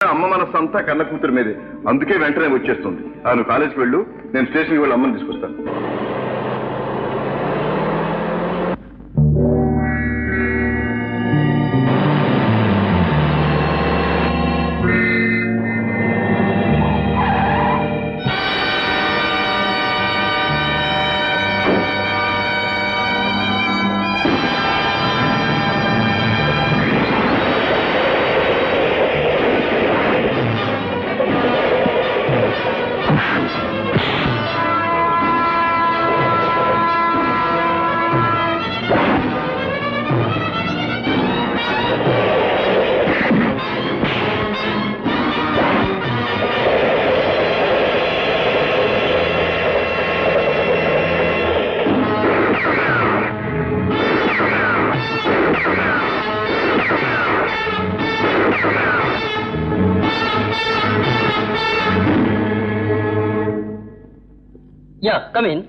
అమ్మ మనస్సంతా కన్న కూతురు మీదే, అందుకే వెంటనే వచ్చేస్తుంది. నువ్వు కాలేజీకి వెళ్ళు, నేను స్టేషన్కి వెళ్ళి అమ్మని తీసుకొస్తాను. Yeah, come in.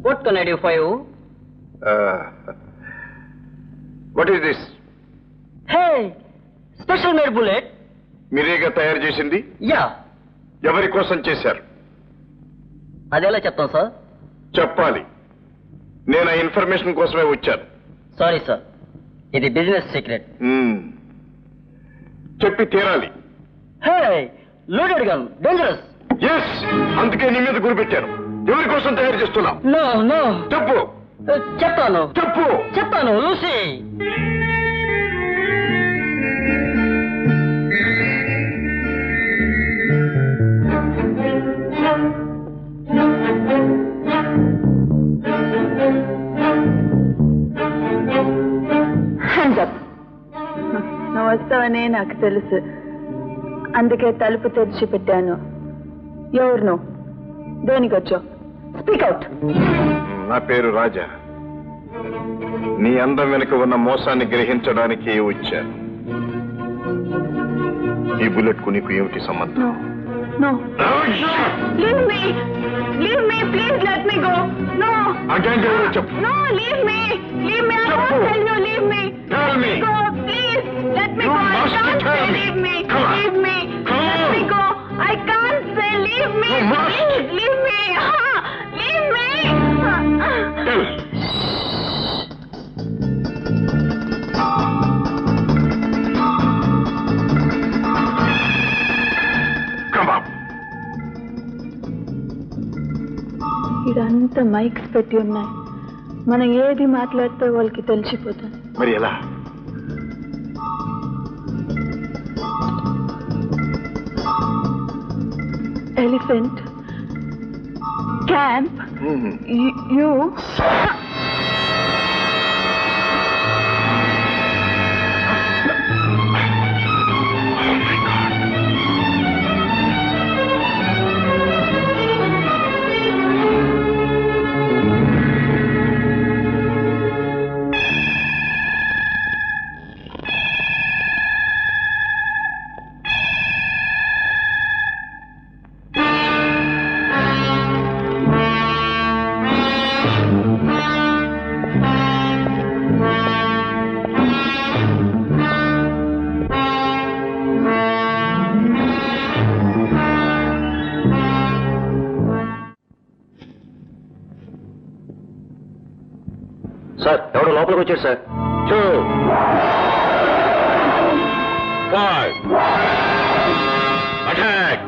What can I do for you? What is this? Hey, special made bullet. మీరేగా తయారు చేసింది? Yeah. ఎవరి కోసం చేశారు? అదెలా చెప్తాం సార్? చెప్పాలి. నేను ఆ ఇన్ఫర్మేషన్ కోసమే వచ్చాను. సారీ సార్, ఇది బిజినెస్ సీక్రెట్. చెప్పి తీరాలి. Hey, loaded gun, dangerous. Yes, అందుకే నీ మీద గురిపెట్టాను. ఎవరి కోసం తయారు చేస్తున్నావు? No, no. చెప్పు. చెప్తాను. చెప్పు. చెప్తాను, లూసీ. నువ్వు వస్తావనే నాకు తెలుసు, అందుకే తలుపు తెరిచి పెట్టాను. ఎవరు నువ్వు? దేనికి వచ్చావు? Speak out. నా పేరు రాజా. నీ అందం వెనుక ఉన్న మోసాన్ని గ్రహించడానికి వచ్చాను. ఈ బుల్లెట్ కు నీకు ఏమిటి సంబంధం? No. Leave me. Leave me. Please let me go. No. Again, చెప్పు. No, leave me. Leave me. I won't tell you. Leave me. Tell me. Go, please. Let me You go. I must can't tell say me. leave me. Come on. Leave me. Come Let on. me go. I can't say leave me. You must. Please, leave me. Leave me. Tell. Come up. ఇదంతా mics పెట్టి ఉన్నాయి. మనం ఏది మాట్లాడితే వాళ్ళకి తెలిసిపోతుంది. మరి ఎలా? Elephant camp. You. సార్, ఎవడో లోపలికి వచ్చాడు సార్. 2 5 అటాక్.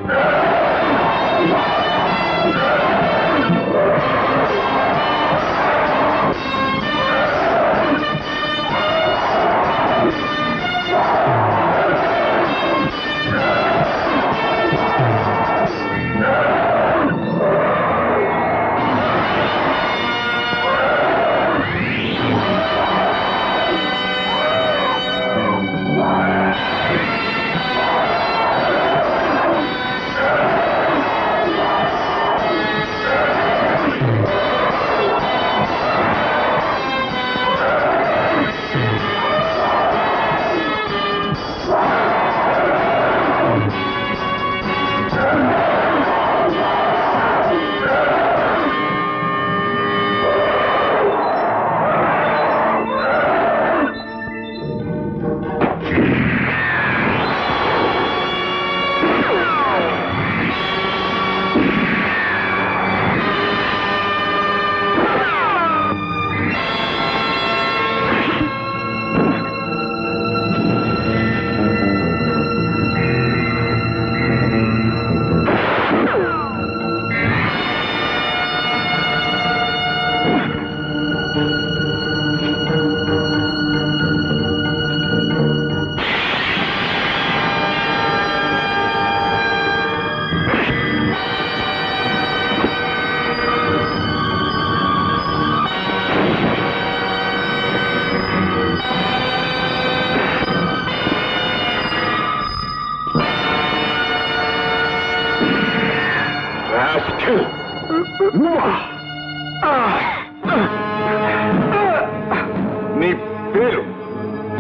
నీ పేరు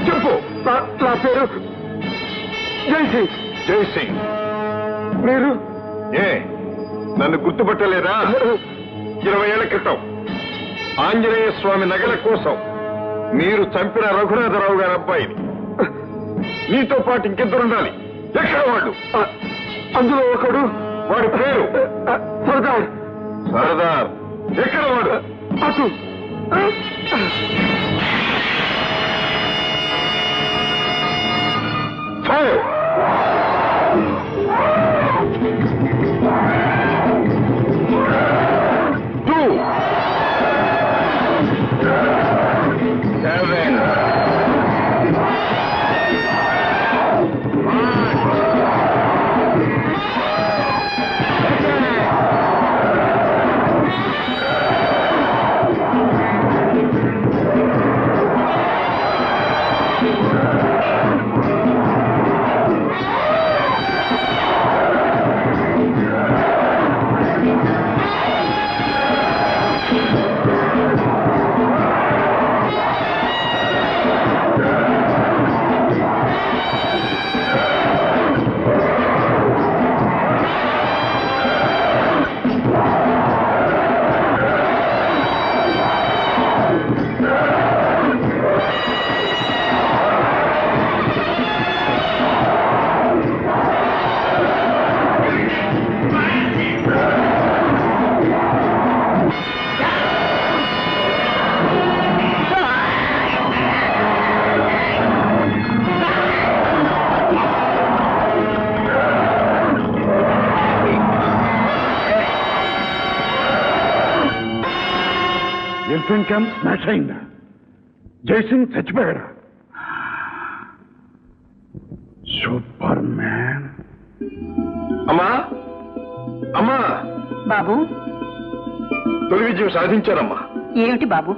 చెప్పు. నా పేరు జైసింగ్. జైసింగ్. మీరు ఏ నన్ను గుర్తుపట్టలేదా? 20 ఏళ్ల క్రితం ఆంజనేయ స్వామి నగల కోసం మీరు చంపిన రఘునాథరావు గారి అబ్బాయిని. నీతో పాటు ఇంకిద్దరుండాలి. ఎక్కడ వాళ్ళు? అందులో ఒకడు. వాడి పేరు సర్దార్. సర్దార్. ఎక్కడ వాడు? అటు. ఫైర్. ఎలిఫెంట్ క్యాంప్ స్మాష్ అయిందా? జైసింగ్ చచ్చిపోయాడా? Superman. అమ్మా అమ్మా. బాబు, తొలి విజయం సాధించారమ్మా. ఏమిటి బాబు?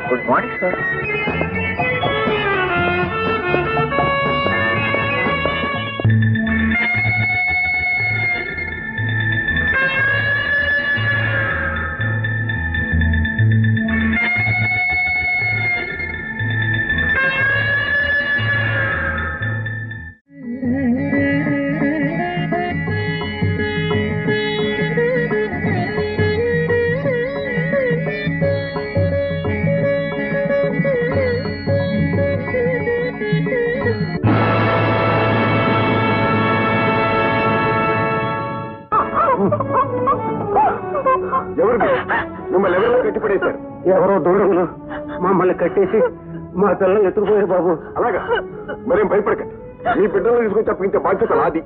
Good morning sir. ఎవరు మిమ్మల్ని ఎవరో కట్టిపడేశారు? ఎవరో దూరంలో మమ్మల్ని కట్టేసి మా పిల్లలు ఎత్తుకుపోయారు బాబు. అలాగా? మరేం భయపడకండి. మీ బిడ్డలను తీసుకొచ్చి అప్పగించే బాధ్యత నాది.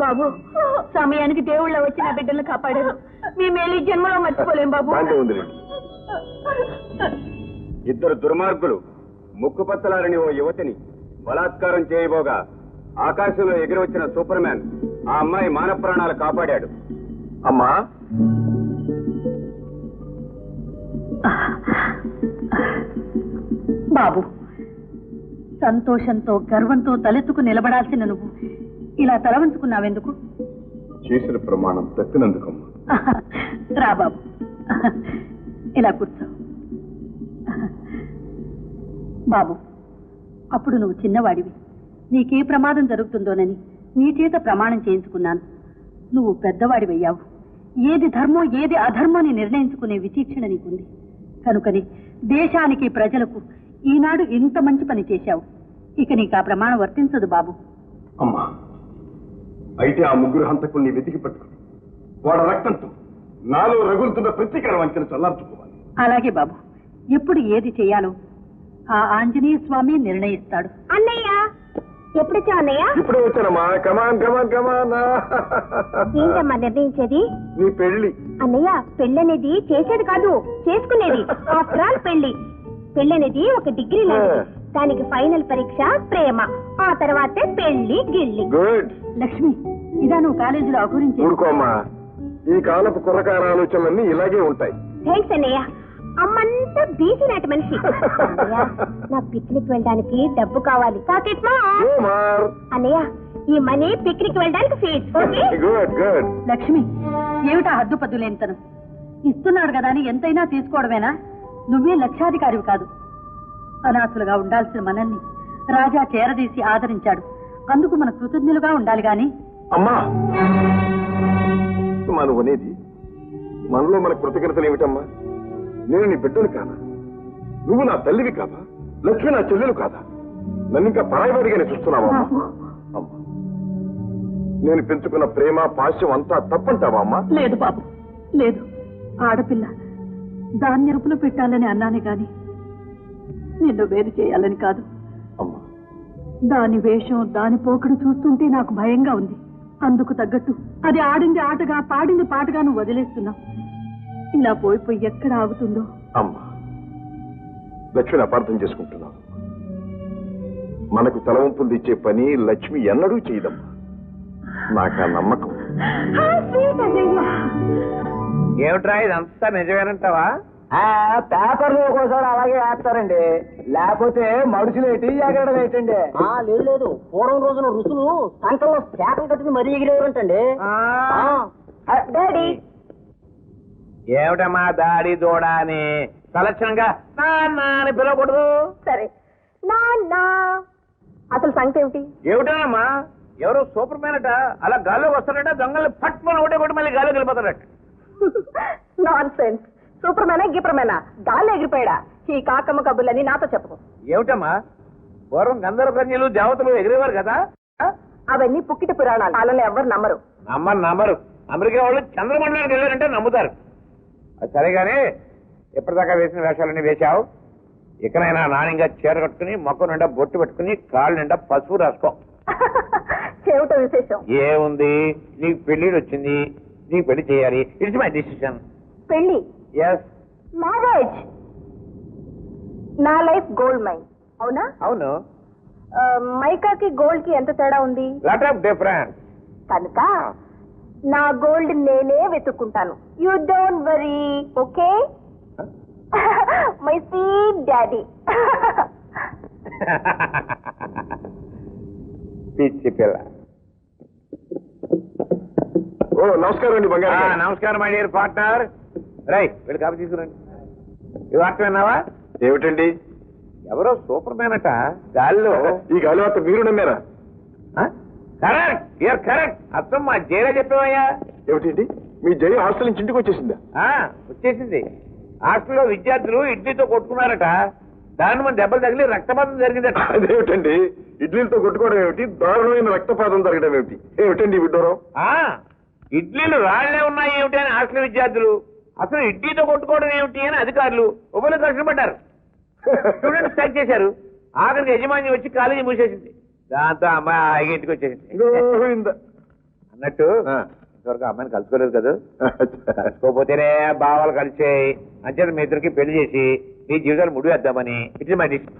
బాబు, సమయానికి దేవుళ్ళ వచ్చి నా బిడ్డలను కాపాడారు. మేము వెళ్ళి జన్మలో మర్చిపోలేం బాబు. ఇద్దరు దుర్మార్గులు ముక్కుపచ్చలారని ఓ యువతిని బలాత్కారం చేయబోగా ఆకాశంలో ఎగిరి వచ్చిన సూపర్ మ్యాన్ ఆ అమ్మాయి మాన ప్రాణాలు కాపాడాడు. అమ్మా, బాబు, సంతోషంతో గర్వంతో తలెత్తుకు నిలబడాల్సిన నువ్వు ఇలా తలవంచుకున్నావెందుకు? చేసిన ప్రమాణం తప్పినందుకమ్మా. రా బాబు, ఇలా కూర్చో. బాబు, అప్పుడు నువ్వు చిన్నవాడివి. నీకే ప్రమాదం జరుగుతుందోనని నీ చేత ప్రమాణం చేయించుకున్నాను. నువ్వు పెద్దవాడివయ్యావు. ఏది ధర్మం ఏది అధర్మం అని నిర్ణయించుకునే విచక్షణ నీకుంది. కనుకని దేశానికి ప్రజలకు ఈనాడు ఇంత మంచి పని చేశావు. ఇక నీకు ఆ ప్రమాణం వర్తించదు బాబు. అమ్మా, అయితే ఆ ముగ్గురు హంతకుల్ని వెతికి పట్టుకుని వాడ రక్తంతో నాలో రగులుతున్న ప్రతీకార వంచన చల్లార్చుకోవాలి. అలాగే బాబు, ఎప్పుడు ఏది చేయాలో ఆ ఆంజనేయ స్వామి నిర్ణయిస్తాడు. అన్నయ్య, ఎప్పుడొచ్చా అన్నయ్య? ఇప్పుడే వచ్చానమ్మా. కమాన్ కమాన్ కమాన్. ఏంటమ్మా నిర్ణయించేది? నీ పెళ్లి. అన్నయ్య, పెళ్ళనేది చేసేది కాదు, చేసుకునేది. ఆఫ్టర్ ఆల్ పెళ్ళనేది ఒక డిగ్రీ లాంటిది. దానికి ఫైనల్ పరీక్ష ప్రేమ, ఆ తర్వాతే పెళ్లి గిల్లి. గుడ్. లక్ష్మి, ఇదా నువ్వు కాలేజీలో అగురించి? ఊరుకోమ్మా, ఈ కాలపు కుర్రకార ఆలోచనలన్నీ ఇలాగే ఉంటాయి. థ్యాంక్స్ అన్నయ్య. అమ్మంతా బీసీ నాటి మనిషి. అన్నయ్య, నా పిక్నిక్ వెళ్ళడానికి డబ్బు కావాలి. పాకెట్ అన్నయ్య, ఈ మనీ పిక్నిక్ వెళ్ళడానికి ఫీజ్. Good good. లక్ష్మి, ఏమిటా హద్దుపద్దు లేనితనం? ఇస్తున్నాడు కదా అని ఎంతైనా తీసుకోవడమేనా? నువ్వే లక్షాధికారివి కాదు. అనాథులుగా ఉండాల్సిన మనల్ని రాజా చేరదీసి ఆదరించాడు. అందుకు మన కృతజ్ఞులుగా ఉండాలి గాని. అమ్మా, మనం అనేది మనలో మన కృతజ్ఞతలు ఏమిటమ్మా? నేను నీ బిడ్డను కాదా? నువ్వు నా తల్లివి కాదా? లక్ష్మి నా చెల్లెలు కాదా? నన్ను ఇంకా పరాయివాడిగానే చూస్తున్నావా? అమ్మా, నేను పెంచుకున్న ప్రేమ పాశ్యం అంతా తప్పంటావా అమ్మా? లేదు బాబు, లేదు. ఆడపిల్ల దాన్ని ఎరుపులు పెట్టాలని అన్నానే గాని నిన్ను వేరు చేయాలని కాదు. అమ్మా, దాని వేషం దాని పోకడు చూస్తుంటే నాకు భయంగా ఉంది. అందుకు తగ్గట్టు అది ఆడింది ఆటగా పాడింది పాటగా నువ్వు వదిలేస్తున్నావు. ఇలా పోయిపోయి ఎక్కడ ఆగుతుందో. అమ్మా, లక్ష్మిని అపార్థం చేసుకుంటున్నావు. మనకు తలవంపులు ఇచ్చే పని లక్ష్మి ఎన్నడూ చేయదమ్మా. నాకు ఆ నమ్మకం. ఏమిట్రా ఇదంతా నిజమేనంటావా? పేపర్లు ఒక్కోసారి అలాగే వేస్తారండి, లేకపోతే మనుషులేటి ఎగరడం ఏంటండి? లేదు లేదు, పూర్వం రోజున ఋషులు సంకల్లో శాఖలు కట్టుకుని మరీ ఎగిరేవారంటండి. డాడీ, ఏమిటమ్మా దాడి దూడ అని సలక్షణంగా నాన్న అని పిలవకూడదు. సరే నాన్న. అసలు సంగతి ఏమిటి? ఏమిటమ్మా ఎవరో సూపర్ మ్యాన్ అట అలా గాల్లోకి వస్తాడట, దొంగల్ని పట్టుకొని ఒకటే కొట్టి మళ్ళీ గాల్లోకి వెళ్ళిపోతాడట. Non sense. సూపర్ మేనా గిపర్ మేనా గాల్లో ఎగిరిపోయాడా? ఈ కాకమ్మ కబుర్లని నాతో చెప్పకు. ఏమిటమ్మా పూర్వం గంధర్వ కన్యలు దేవతలు ఎగిరేవారు కదా? అవన్నీ పుక్కిట పురాణాలు. వాళ్ళని ఎవరు నమ్మరు. నమ్మరు. అమెరికా వాళ్ళు చంద్రమండలానికి వెళ్ళారంటే నమ్ముతారు. అది సరేగానే ఎప్పటిదాకా వేసిన వేషాలన్నీ వేశావు. ఇకనైనా నాణ్యంగా చీర కట్టుకుని మొక్క నిండా బొట్టు పెట్టుకుని కాళ్ళు నిండా పసుపు రాసుకో. ఏమిటో విశేషం? ఏముంది, నీకు పెళ్లిడు వచ్చింది, నీకు పెళ్లి చేయాలి. It's my decision. పెళ్లి? Yes, marriage. నా లైఫ్ గోల్డ్ మైన్. అవునా? అవును. మైకాకి గోల్డ్ కి ఎంత తేడా ఉంది? Lot of difference. కనుక నా గోల్డ్ నేనే వెతుక్కుంటాను. You don't worry. Okay? My sweet daddy. పిచ్చి పిల్ల. ఓ నమస్కారం అండి బంగారు. నమస్కారం మై డియర్ పార్ట్నర్. రై వీళ్ళు కాపీ తీసుకురండి. ఈ వార్త విన్నావా? ఏమిటండి? ఎవరో సూపర్ మ్యాన్ అట గాల్లో. ఈ గాలి వార్త మీరు నమ్మారా? Correct, you're correct. అర్థం మా జైలా చెప్పావయ్యా. ఏమిటండి మీ జై హాస్టల్ నుంచి ఇంటికి వచ్చేసిందా? వచ్చేసింది. హాస్టల్లో విద్యార్థులు ఇడ్లీతో కొట్టుకున్నారట. దాని మన దెబ్బలు తగిలి రక్తపాతం జరిగిందట. అదేమిటండి ఇడ్లీలతో కొట్టుకోవడం ఏమిటి, దారుణమైన రక్తపాతం జరగడం ఏమిటి? ఏమిటండి విడ్డూరం? ఇడ్లీలు రాళ్లే ఉన్నాయి ఏమిటి అని హాస్టల్ విద్యార్థులు, అసలు ఇడ్లీతో కొట్టుకోవడం ఏమిటి అని అధికారులు ఉభయలు కష్టపడ్డారు. స్టూడెంట్స్ స్ట్రైక్ చేశారు. ఆఖరికి యజమాని వచ్చి కాలేజీ మూసేసింది. దాంతో అమ్మాయి ఆగి ఇంటికి వచ్చేసింది. అన్నట్టు ఇంతవరకు అమ్మాయిని కలుసుకోలేదు కదా. కలుసుకోపోతేనే భావాలు కలిసాయి. అంచేత మీ ఇద్దరికి పెళ్లి చేసి మీ జీవితాలు ముడివేద్దామని. It's my decision.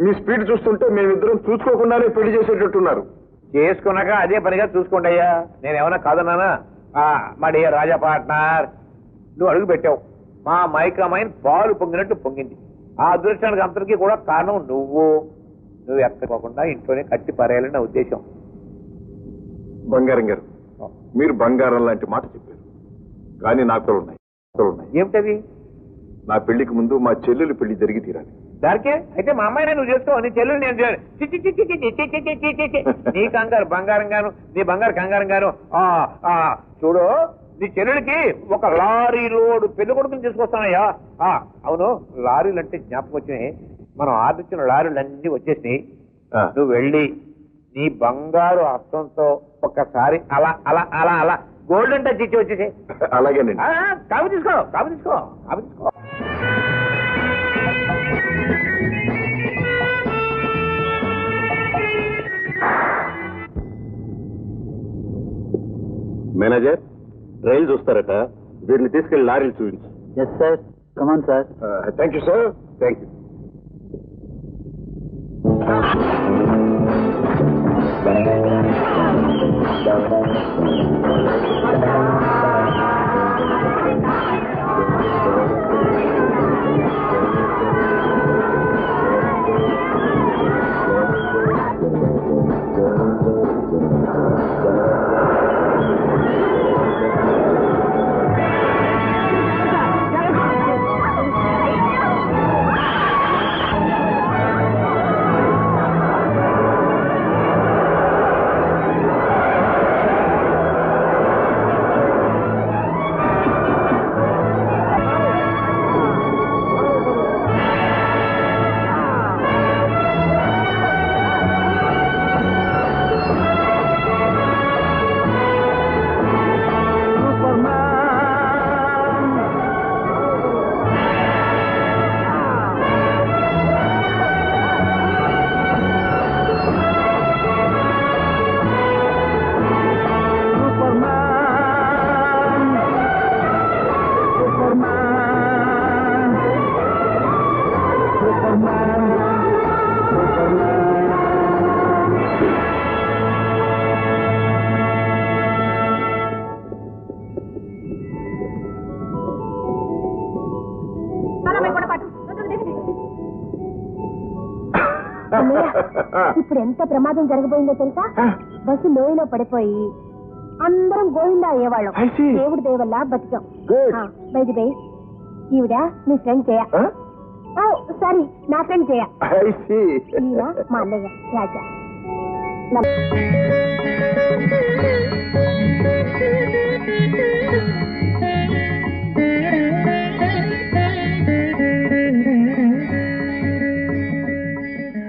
మీ స్పీడ్ చూస్తుంటే మేమిద్దరం చూసుకోకుండానే పెళ్లి చేసేటట్టున్నారు. చేసుకున్నాక అదే పనిగా చూసుకోండి అయ్యా. నేనేమన్నా కాదన్నానా? మా డియర్ రాజా పార్ట్నర్, నువ్వు అడుగు పెట్టావు. మా మైకామైన్ పాలు పొంగినట్టు పొంగింది. ఆ అదృష్టానికి అంతటికీ కూడా కారణం నువ్వు ఎక్కకోకుండా ఇంట్లోనే కట్టి పారేయాలని నా ఉద్దేశం. బంగారం గారు, మీరు బంగారం లాంటి మాట చెప్పారు. కానీ నాకు ఉన్నాయి. ఏమిటది? నా పెళ్లికి ముందు మా చెల్లెలు పెళ్లి జరిగి తీరాలి. దానికే అయితే మా అమ్మాయిని నువ్వు చేసుకో, నీ చెల్లెలు నేను నీ కంగారు బంగారం గాను, నీ బంగారు కంగారం గాను. చూడు, నీ చెల్లెడికి ఒక లారీ లోడు పెళ్లి కొడుకుని తీసుకొస్తానయ్యా. అవును, లారీలు అంటే జ్ఞాపకం వచ్చినాయి. మనం ఆర్డర్ లారీలన్నీ వచ్చేసినాయి. నువ్వు వెళ్ళి నీ బంగారు హస్తంతో ఒక్కసారి అలా అలా అలా అలా గోల్డెన్ టచ్ ఇచ్చి వచ్చేసి. అలాగేనండి. కాపు తీసుకో. మేనేజర్, రైలు చూస్తారట, వీడిని తీసుకెళ్లి లారీలు చూపించు. Yes sir, come on sir. Thank you sir. Thank you. ఇప్పుడు ఎంత ప్రమాదం జరగబోయిందో తెలుసా? బస్సు లోయలో పడిపోయి అందరం గోవిందా అయ్యేవాళ్ళం. I see. దేవుడి దయ వల్ల బతికాం. Good. బైది బై ఈవిడ మీ ఫ్రెండ్ జయ. సారీ, నా ఫ్రెండ్ జయ. I see. ఈయన మా అన్నయ్య రాజా.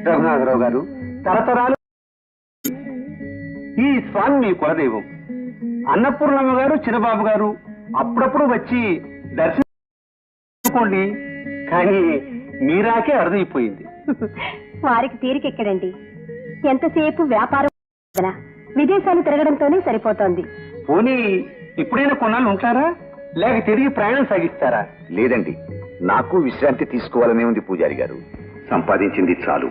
రఘునాథరావు గారు, తరతరాలు ఈ స్వామి మీ కులదైవం. అన్నపూర్ణమ్మ గారు, చిన్నబాబు గారు అప్పుడప్పుడు వచ్చి దర్శించుకోండి, కానీ మీరాకే అర్థమైపోయింది. వారికి తీరికెక్కడండి, ఎంతసేపు వ్యాపారం, విదేశాలు తిరగడంతోనే సరిపోతోంది. పోనీ ఇప్పుడైనా కొన్నాళ్ళు ఉంటారా, లేక తిరిగి ప్రయాణం సాగిస్తారా? లేదండి, నాకు విశ్రాంతి తీసుకోవాలనే ఉంది పూజారి గారు. సంపాదించింది చాలు,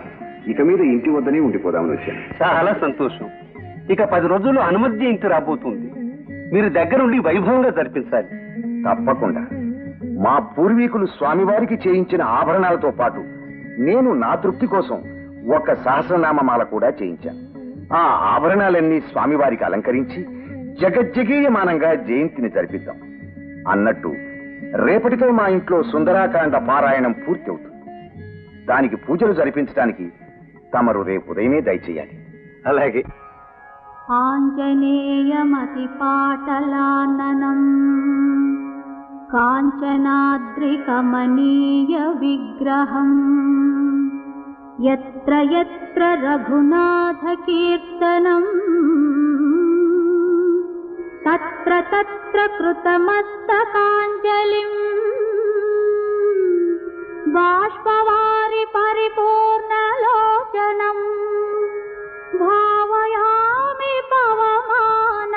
ఇక మీద ఇంటి వద్దనే ఉండిపోదామని వచ్చాను. చాలా సంతోషం. ఇక 10 రోజుల్లో హనుమత్ జయంతి రాబోతుంది. మీరు దగ్గరుండి వైభవంగా జరిపించాలి. తప్పకుండా. మా పూర్వీకులు స్వామివారికి చేయించిన ఆభరణాలతో పాటు నేను నా తృప్తి కోసం ఒక సహస్రనామమాల కూడా చేయించాను. ఆ ఆభరణాలన్నీ స్వామివారికి అలంకరించి జగజ్జగీయమానంగా జయంతిని జరిపిద్దాం. అన్నట్టు రేపటితో మా ఇంట్లో సుందరాకాండ పారాయణం పూర్తి అవుతుంది. దానికి పూజలు జరిపించడానికి తమరు రేపు ఉదయమే దయచేయాలి. అలాగే. ఆంజనేయమతి పాటలాననం కాంచనాద్రికమనీయ విగ్రహం యత్ర యత్ర రఘునాథ కీర్తనం తత్ర తత్ర కృతమస్తకాంజలిం బాష్పవారి పరిపూర్ణలోచనం భావయామి పవమాననందనం.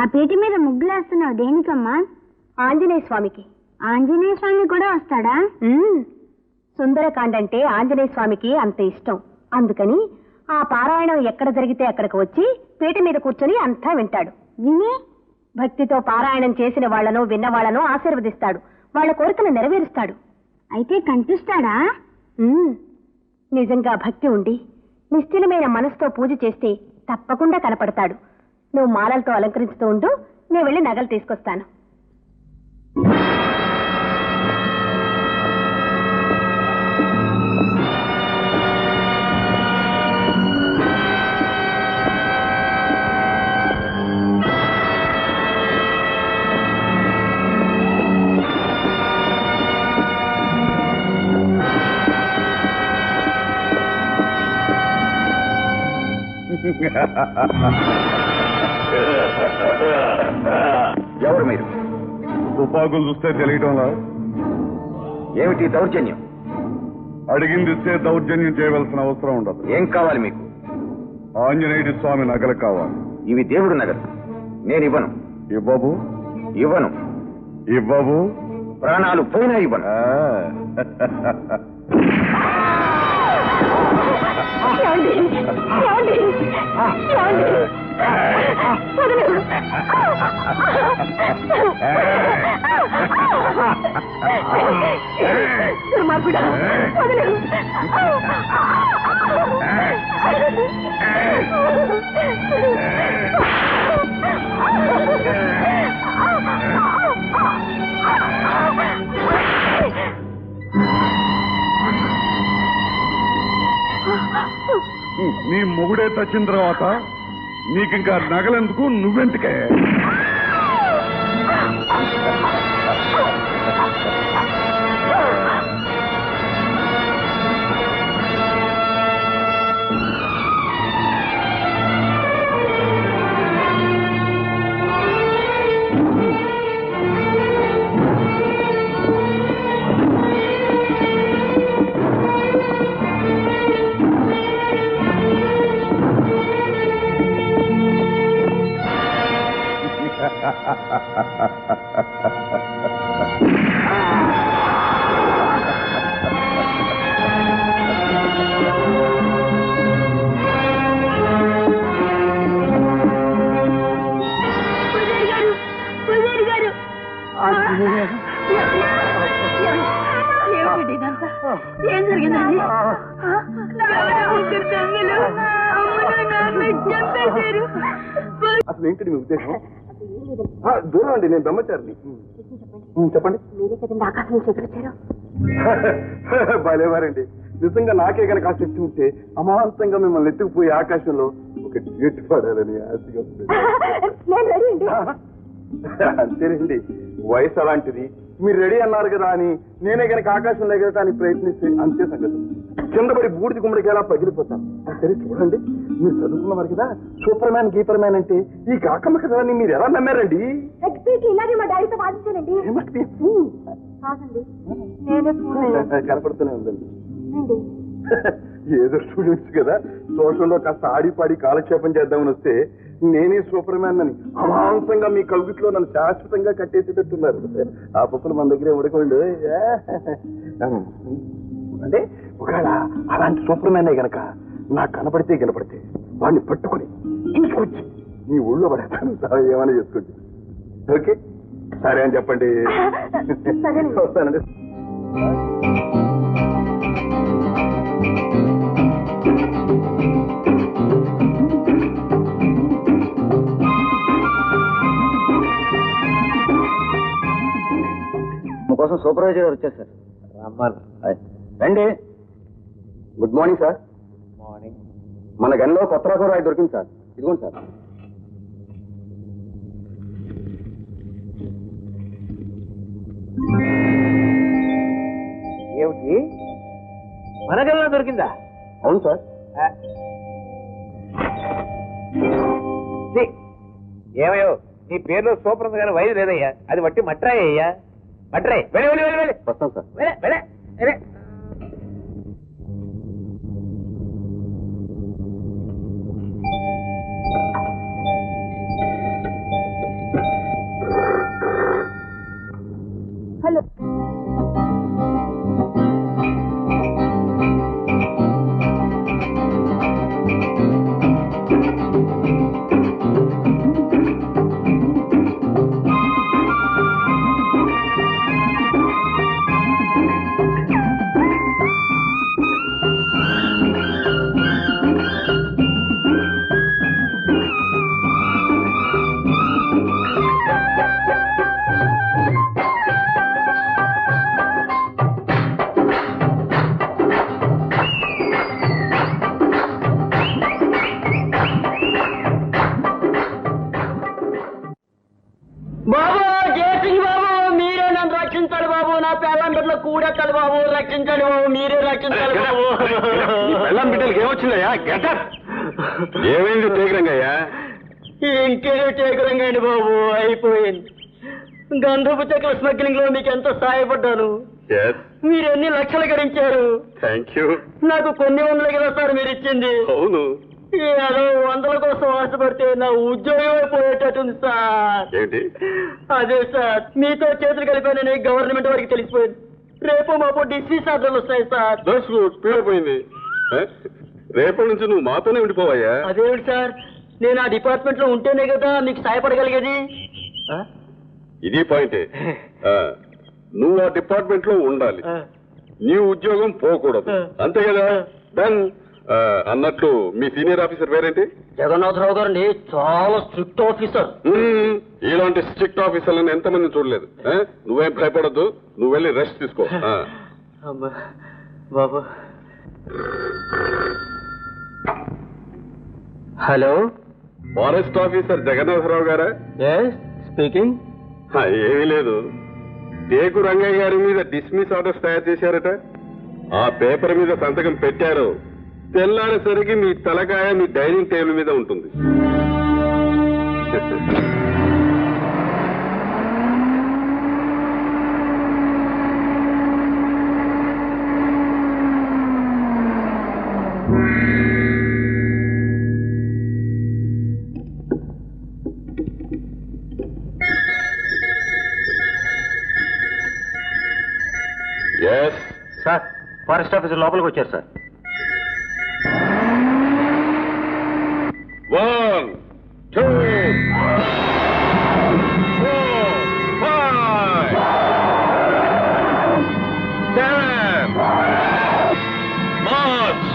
ఆ పేటి మీద ముగ్గులేస్తున్నావు దేనికమ్మా? ఆంజనేయ స్వామికి. ఆంజనేయ స్వామి కూడా వస్తాడా? సుందరకాండ అంటే ఆంజనేయ స్వామికి అంత ఇష్టం. అందుకని ఆ పారాయణం ఎక్కడ జరిగితే అక్కడికి వచ్చి పీట మీద కూర్చొని అంతా వింటాడు. విని భక్తితో పారాయణం చేసిన వాళ్లను, విన్న వాళ్లను ఆశీర్వదిస్తాడు. వాళ్ళ కోరికలు నెరవేరుస్తాడు. అయితే కనిపిస్తాడా? నిజంగా భక్తి ఉండి నిశ్చలమైన మనసుతో పూజ చేస్తే తప్పకుండా కనపడతాడు. నువ్వు మాలలతో అలంకరిస్తూ ఉండు, నేను వెళ్ళి నగలు తీసుకొస్తాను. ఎవరు మీరు? తుపాకులు చూస్తే తెలియటంలా? ఏమిటి దౌర్జన్యం? అడిగింది ఇస్తే దౌర్జన్యం చేయవలసిన అవసరం ఉండదు. ఏం కావాలి మీకు? ఆంజనేయుడి స్వామి నగలు కావాలి. ఇవి దేవుడు నగలు, నేను ఇవ్వను. ఇవ్వబు? ఇవ్వను. ఇవ్వబు? ప్రాణాలు పోయినా ఇవ్వను. నీ మొగుడే చచ్చిన తర్వాత నీకింకా నగలెందుకు, నువ్వెందుకే? ఏం జరిగిందండి? అసలు ఏంటి మీ ఉద్దేశం? దూరం అండి, నేను బ్రహ్మచారిని. చెప్పండి. మీరే కదండి ఆకాశం నుంచి ఎదురొచ్చారు. భలేవారండి. నిజంగా నాకే కనుక ఆ శక్తి ఉంటే అమాంతంగా మిమ్మల్ని ఎత్తుకుపోయి ఆకాశంలో ఒక గేట్ పడాలని ఆశగా ఉంటుంది. అంతేనండి, వయసు అలాంటిది. మీరు రెడీ అన్నారు కదా అని నేనే కనుక ఆకాశంలో ఎగరటానికి ప్రయత్నిస్తే అంతే సంగతి. కింద పడి బూడిది గుమ్మడికి ఎలా పగిలిపోతాను. సరే చూడండి, మీరు చదువుకున్నవారు కదా, సూపర్ మ్యాన్ గీపర్ మ్యాన్ అంటే ఈ కాకమ్మ కదా అని మీరు ఎలా నమ్మారండి? ఇలాగే మా డాడీతో వాదించానండి. కనపడుతూనే ఉందండి. ఏదో స్టూడెంట్స్ కదా, సోషల్లో కాస్త ఆడిపాడి కాలక్షేపం చేద్దామని వస్తే నేనే సూపర్ మ్యాన్ అని అమాంతంగా మీ కవిట్లో నన్ను శాశ్వతంగా కట్టేసేటట్టున్నారు. ఆ పప్పులు మన దగ్గరే ఉడకండి. అంటే ఒకవేళ అలాంటి సూపర్ మ్యానే గనక నాకు కనపడితే వాడిని పట్టుకుని తీసుకొచ్చి మీ ఊళ్ళో పడేస్తాను. ఏమైనా చేసుకోండి. ఓకే, సరే అని చెప్పండి. వస్తానండి. కోసం సూపర్వైజర్ గారు వచ్చారు సార్. రమ్మను. రండి. Good morning sir. మార్నింగ్. మన గన్లో కొత్త రకం రాయి దొరికింది సార్. ఇదిగోండి సార్. ఏమిటి, మన గల్లో దొరికిందా? అవును సార్. ఏమయ్యో, నీ పేరులో సూపర్ ఉంది కానీ వైద్య లేదయ్యా. అది వట్టి మట్రాయి అయ్యా. మట్రాయి. వెళ్ళి వెళ్ళి వెళ్ళి వెళ్ళి వస్తాం సార్. వెళ్ళే వెళ్ళే వెళ్ళే. హలో. బాబు జయసింగ్ బాబు, మీరే నన్ను రక్షించాలి బాబు. నా పేరంబిడ్డలో కూడెత్తాలి బాబు. రక్షించండి బాబు, మీరే రక్షించాలి బాబు. పెళ్ళం బిడ్డలకి ఏమొచ్చిందయ్యా? గెటప్. ఏమైంది టేకరంగయ్యా? ఇంకేదో టేకరంగా అండి బాబు, అయిపోయింది. గంధపు చెక్కల స్మగ్లింగ్ లో మీకు ఎంత సహాయపడ్డాను. మీరు ఎన్ని లక్షలు గడించారు. Thank you. నాకు కొన్ని వందలే కదా సార్ మీరు ఇచ్చింది. అవును. ఏదో వందల కోసం ఆశపడితే నా ఉద్యోగమే పోయేటట్టుంది సార్. ఏంటి? అదే సార్, మీతో చేతులు కలిపానని గవర్నమెంట్ వారికి తెలిసిపోయింది. రేపు మాపు డిస్మిస్ ఆర్డర్లు వస్తాయి సార్. పీడిపోయింది. రేపటి నుంచి నువ్వు మాతోనే ఉండిపోవయ్యా. అదేమిటి సార్, నేను ఆ డిపార్ట్మెంట్ లో ఉంటేనే కదా మీకు సహాయపడగలిగేది. ఇది పాయింటే. నువ్వు ఆ డిపార్ట్మెంట్ లో ఉండాలి, నీ ఉద్యోగం పోకూడదు, అంతే కదా? డన్. అన్నట్లు మీ సీనియర్ ఆఫీసర్ పేరేంటి? జగన్నాథరావు గారండి, చాలా స్ట్రిక్ట్ ఆఫీసర్. ఇలాంటి స్ట్రిక్ట్ ఆఫీసర్లను ఎంతమంది చూడలేదు. నువ్వేం భయపడద్దు, నువ్వు వెళ్ళి రెస్ట్ తీసుకో. బాబు. హలో, ఫారెస్ట్ ఆఫీసర్ జగన్నాథరావు గారా? స్పీకింగ్. ఏమీ లేదు, టేకు రంగయ్య గారి మీద డిస్మిస్ ఆర్డర్స్ తయారు చేశారట. ఆ పేపర్ మీద సంతకం పెట్టారు. తెల్లారేసరికి మీ తలకాయ మీ డైనింగ్ టేబుల్ మీద ఉంటుంది. సార్, ఫారెస్ట్ ఆఫీసర్ లోపలికి వచ్చారు sir. 1, 2, 4, 5, 7, march.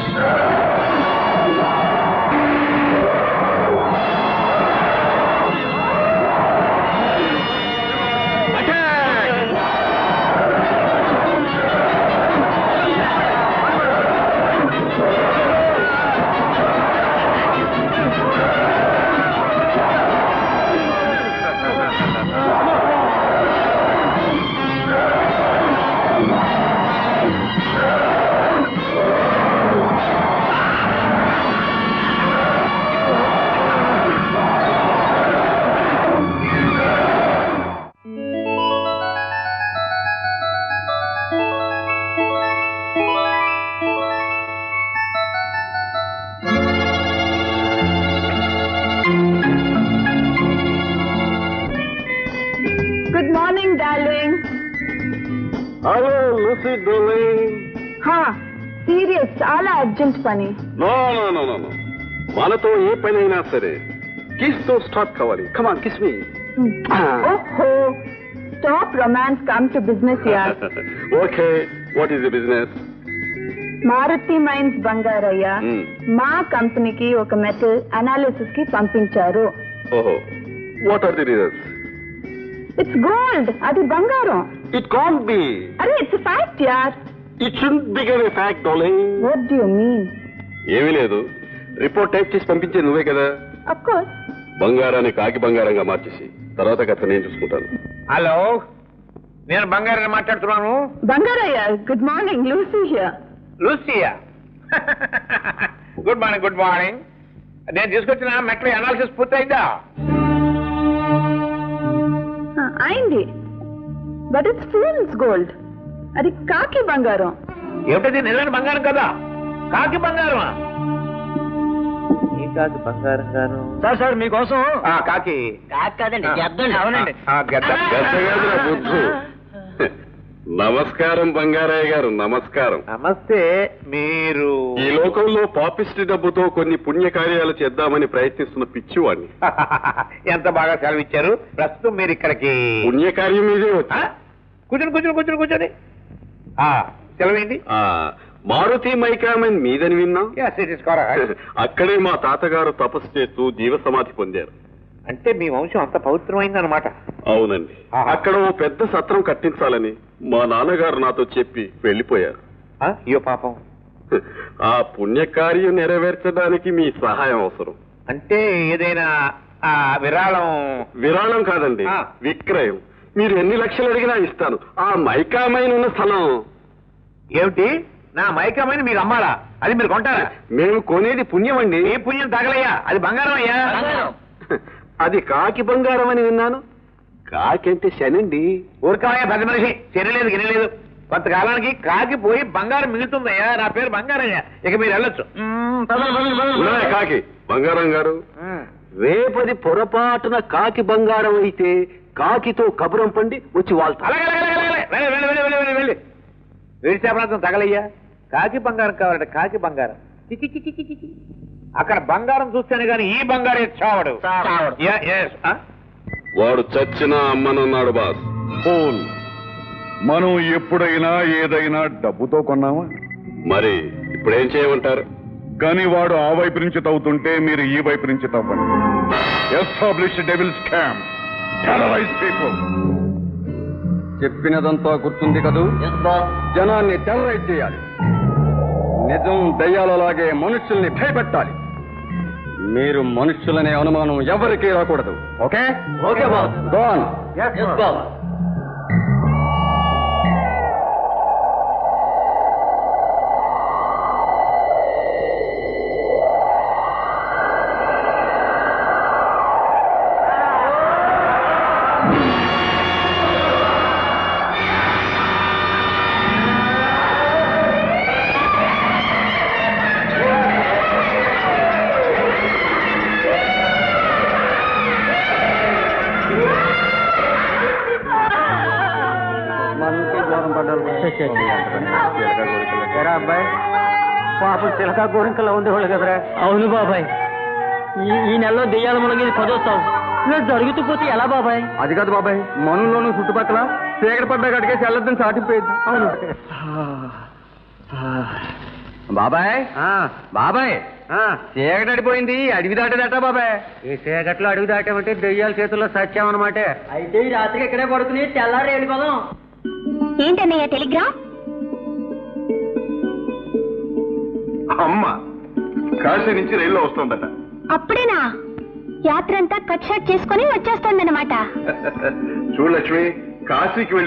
Hello Lucy darling. Serious, చాలా అర్జెంట్ పని. No no no no no, మనతో ఏ పని అయినా సరే కిస్ తో స్టార్ట్ కావాలి. Come on kiss me. ఓహో, stop romance, come to business యార్. Okay, what is the business? Maruti mines Bangarayya మా కంపెనీకి ఒక మెటల్ అనాలిసిస్ కి పంపించారు. ఓహో, what are the results? It's gold, అది బంగారం. It can't be. అరే ఇట్స్ ఫ్యాక్ట్ యార్. It should become a fact darling. What do you mean? ఏమీ లేదు, రిపోర్ట్ టైప్ చేసి పంపించేది నువ్వే కదా. Of course. బంగారాన్ని కాకి బంగారంగా మార్చేసి తర్వాత కథ నేను చూసుకుంటాను. హలో, నేను బంగారాన్ని మాట్లాడుతున్నాను. Bangarayya, good morning. Lucy here. Lucia, good morning. Good morning. నేను తీసుకొచ్చిన మెట్ల అనాలిసిస్ పూర్తయిందా? అయింది, బట్ ఇట్స్ ఫూల్స్ గోల్డ్. అది కాకి బంగారం. ఏమిటది? నిజమైన బంగారం కదా? కాకి బంగారమా? ఏ కాకి బంగారం గాను? సార్ మీకోసం. కాకి కాదండి, గెద్దండి. అవునండి. గద్దగాదురా బుద్ధు. నమస్కారం బంగారయ్య గారు, నమస్కారం. నమస్తే. మీరు ఈ లోకంలో పాపిస్టి డబ్బుతో కొన్ని పుణ్యకార్యాలు చేద్దామని ప్రయత్నిస్తున్న పిచ్చివాడిని. ఎంత బాగా సెలవిచ్చారు. ప్రస్తుతం మీరు ఇక్కడికి పుణ్యకార్యం మీదే వచ్చి కూర్చొని సెలవేంటి? మారుతి మైకామన్ మీదని విన్నాం. అక్కడే మా తాతగారు తపస్సు చేస్తూ జీవ సమాధి పొందారు. అంటే మీ వంశం అంత పవిత్రమైంది అనమాట. అవునండి. అక్కడ ఓ పెద్ద సత్రం కట్టించాలని మా నాన్నగారు నాతో చెప్పి వెళ్లిపోయారు. అయ్యో పాపం. ఆ పుణ్యకార్యం నెరవేర్చడానికి మీ సహాయం అవసరం. అంటే ఏదైనా విరాళం కాదండి, విక్రయం. మీరు ఎన్ని లక్షలు అడిగినా ఇస్తాను. ఆ మైకామైన ఉన్న స్థలం. ఏమిటి? నా మైకామైన మీరు అమ్మాలా? అది మీరు కొంటారా? మేము కొనేది పుణ్యం అండి. ఏ పుణ్యం తగలయ్యా? అది బంగారం అయ్యా. అది కాకి బంగారం అని విన్నాను. కాకి అంటే శనండి. ఊరికాయ పెద్ద మనిషి. శనిలేదు గినలేదు. కొంతకాలానికి కాకి పోయి బంగారం మిగులుతుందయ్యా. నా పేరు బంగారయ్యా. ఇక మీరు వెళ్ళొచ్చు. కాకి బంగారం గారు, రేపది పొరపాటున కాకి బంగారం అయితే కాకితో కబురం పండి వచ్చి వాళ్ళు వెళ్ళి వేడిశాపనాథం తగలయ్యా. కాకి బంగారం కావాలంటే కాకి బంగారం. అక్కడ బంగారం చూస్తేనే గాని ఈ బంగారం చావడు. వాడు చచ్చినా అమ్మనన్నాడు బాస్. ఫోన్. మనం ఎప్పుడైనా ఏదైనా డబ్బుతో కొన్నామా? మరి ఇప్పుడేం చేయమంటారు? కానీ వాడు ఆ వైపు నుంచి తవ్వుతుంటే మీరు ఈ వైపు నుంచి తవ్వండి. Establish devil scam, terrorise people. చెప్పినదంతా గుర్తుంది కదూ? జనాన్ని టెర్రరైజ్ చేయాలి. నిజం దయ్యాలలాగే మనుషుల్ని భయపెట్టాలి. మీరు మనుషులనే అనుమానం ఎవరికీ రాకూడదు. Okay? Okay boss. Go on. yes boss. అబ్బాయి పాపం చిలకా గోరింకల్లా ఉండేవాళ్ళు కదరా. అవును బాబాయ్, ఈ నెలలో దెయ్యాల మునగేది 10వ సంవత్సరం. ఇలా జరుగుతూ పోతే ఎలా బాబాయ్? అది కాదు బాబాయ్, మనుల్లోనూ చుట్టుపక్కల చీకటి పడ్డా కడిగేసి వెళ్ళొద్దని చాటిపోయేది. అవును బాబాయ్. బాబాయ్ చీకటి అడిపోయింది, అడవి దాటేదట బాబాయ్. ఈ చీకట్లో అడవి దాటామంటే దెయ్యాల చేతుల్లో సత్యామన్నమాట. అయితే ఈ రాత్రికి ఇక్కడే పడుకుని తెల్లారి వెళ్ళిపోదాం. ఏంటన్నయ్య టెలిగ్రామ్? అమ్మ కాశీ నుంచి రైల్లో వస్తుందట. అప్పుడేనా? యాత్ర అంతా కట్ షాట్ చేసుకుని వచ్చేస్తుందన్నమాట. చూడు లక్ష్మి, కాశీకి వెళ్ళి